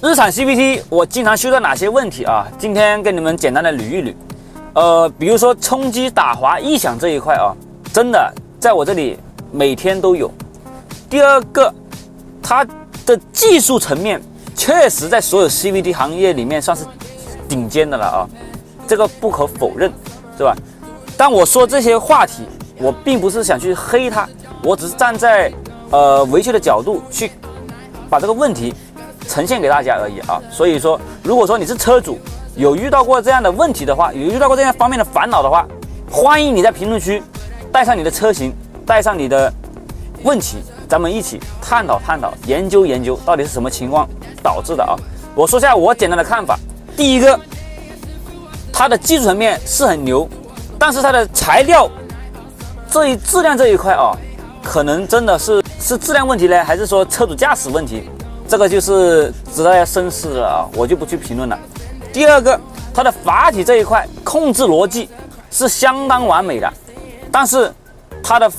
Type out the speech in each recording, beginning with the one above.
日产 CVT 我经常修到哪些问题啊？今天跟你们简单的捋一捋。比如说冲击打滑异响这一块啊，真的在我这里每天都有。第二个，它的技术层面确实在所有 CVT 行业里面算是顶尖的了啊，这个不可否认，是吧？但我说这些话题，我并不是想去黑它，我只是站在维修的角度去把这个问题呈现给大家而已啊。所以说，如果说你是车主，有遇到过这样的问题的话，有遇到过这样方面的烦恼的话，欢迎你在评论区带上你的车型，带上你的问题，咱们一起探讨探讨，研究研究到底是什么情况导致的啊。我说下我简单的看法。第一个，它的技术层面是很牛，但是它的材料质量这一块啊，可能真的是质量问题呢，还是说车主驾驶问题？这个就是值得大家深思的啊，我就不去评论了。第二个，它的阀体这一块控制逻辑是相当完美的，但是它的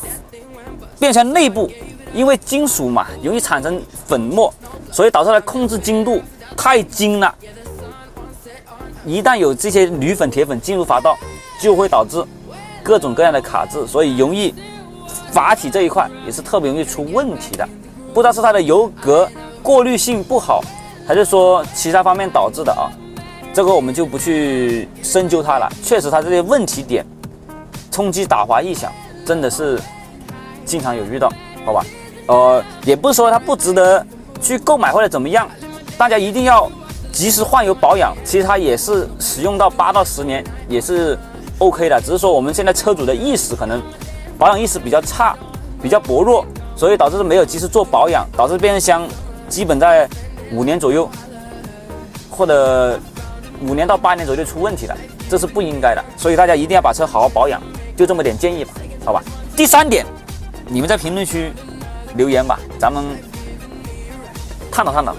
变成内部，因为金属嘛，容易产生粉末，所以导致它的控制精度太精了。一旦有这些铝粉、铁粉进入阀道，就会导致各种各样的卡滞，所以容易阀体这一块也是特别容易出问题的。不知道是它的油格过滤性不好，还是说其他方面导致的啊？这个我们就不去深究它了。确实，它这些问题点，冲击打滑异响，真的是经常有遇到，好吧？也不是说它不值得去购买或者怎么样，大家一定要及时换油保养。其实它也是使用到8到10年也是 OK 的，只是说我们现在车主的意识可能保养意识比较差，比较薄弱，所以导致没有及时做保养，导致变速箱基本在5年左右，或者5年到8年左右就出问题了，这是不应该的。所以大家一定要把车好好保养，就这么点建议吧，好吧？第3点，你们在评论区留言吧，咱们探讨探讨。